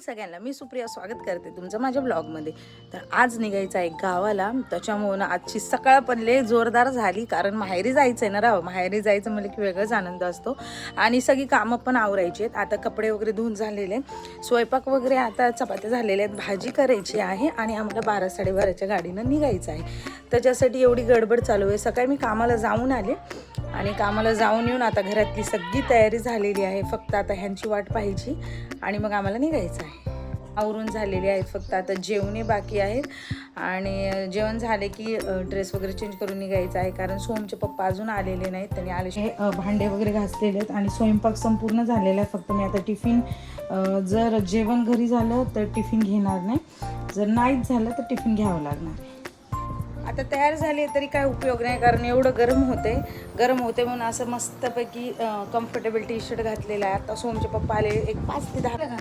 सगळ्यांना, मी सुप्रिया स्वागत करते तुमचं माझ्या ब्लॉगमध्ये। तर आज निघायचं आहे गावाला, त्याच्यामुळे आजची सकाळ पण लय जोरदार झाली, कारण माहेरी जायचं आहे ना राव। माहेरी जायचं म्हणजे की वेगळाच आनंद असतो आणि सगळी कामं पण आवरायची आहेत। आता कपडे वगैरे धुवून झालेले, स्वयंपाक वगैरे आता चपात्या झालेल्या आहेत, भाजी करायची आहे आणि आम्हाला 12-12:30च्या गाडीनं निघायचं आहे। त्याच्यासाठी एवढी गडबड चालू आहे। सकाळी मी कामाला जाऊन आले आणि कामाला जाऊन येऊन आता घरातली सगळी तयारी झालेली आहे, फक्त आता ह्यांची वाट पाहायची आणि मग आम्हाला निघायचं आहे। आवरून झालेले आहेत, फक्त आता जेवणे बाकी आहेत आणि जेवण झाले की ड्रेस वगैरे चेंज करून निघायचं आहे, कारण सोमचे पप्पा अजून आलेले नाहीत। त्यांनी आले भांडे वगैरे घासलेले आहेत आणि स्वयंपाक संपूर्ण झालेला आहे। फक्त मी आता टिफिन, जर जेवण घरी झालं तर टिफिन घेणार नाही, जर नाहीच झालं तर टिफिन घ्यावं लागणार। आता तयार झाले तरी काय उपयोग नाही, कारण एवढं गरम होते म्हणून असं मस्तपैकी कम्फर्टेबल टी शर्ट घातलेला आहे। आता सोमचे पप्पा आले, एक 5 ते 10 का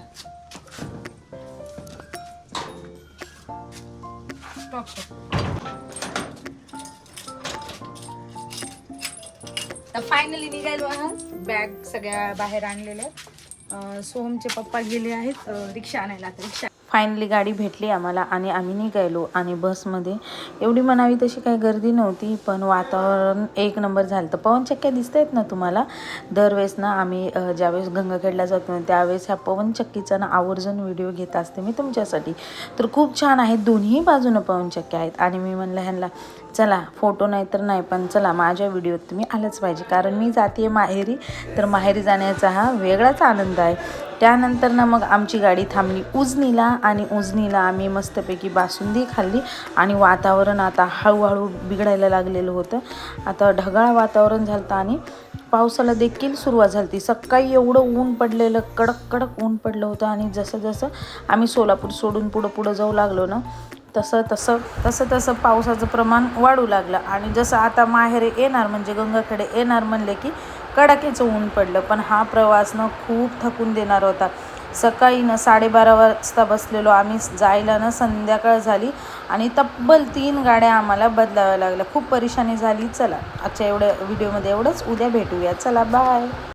तर फायनली निघालो आहात। बॅग सगळ्या बाहेर आणलेल्या। सोमचे पप्पा गेले आहेत रिक्षा आणायला। आता रिक्षा फायनली गाडी भेटली आम्हाला आणि आम्ही निघालो। आणि बसमध्ये एवढी म्हणावी तशी काही गर्दी नव्हती, पण वातावरण एक नंबर झालं। तर पवनचक्क्या दिसत आहेत ना तुम्हाला, दरवेळेस ना आम्ही ज्यावेळेस गंगाखेडला जातो त्यावेळेस ह्या पवनचक्कीचा ना आवर्जून व्हिडिओ घेत असते मी तुमच्यासाठी। तर खूप छान आहेत, दोन्ही बाजूनं पवनचक्क्या आहेत आणि मी म्हणलं ह्यांना चला फोटो नाही तर नाही, पण चला माझ्या व्हिडिओत तुम्ही आलंच पाहिजे, कारण मी जाते माहेरी, तर माहेरी जाण्याचा हा वेगळाच आनंद आहे। त्यानंतर ना मग आमची गाडी थांबली उजनीला आणि उजनीला आम्ही मस्तपैकी बासुंदी खाल्ली आणि वातावरण आता हळूहळू बिघडायला लागलेलं होतं। आता ढगाळ वातावरण झालं आणि पावसाला देखील सुरुवात झाली। सकाळी एवढं ऊन पडलेलं, कडक कडक ऊन पडलं होतं आणि जसं जसं आम्ही सोलापूर सोडून पुढं जाऊ लागलो ना, तसं पावसाचं प्रमाण वाढू लागलं आणि जसं आता माहेरी येणार म्हणजे गंगाखेडे येणार म्हणले की कडाक्याचं ऊन पडलं। पण हा प्रवास ना खूप थकून देणार होता। सकाळी ना 12:30 वाजता बसलेलो आम्ही, जायला ना संध्याकाळ झाली आणि तब्बल 3 गाड्या आम्हाला बदलाव्या लागल्या। खूप परेशानी झाली। चला आजच्या एवढ्या व्हिडिओमध्ये एवढंच, उद्या भेटूया, चला बाय।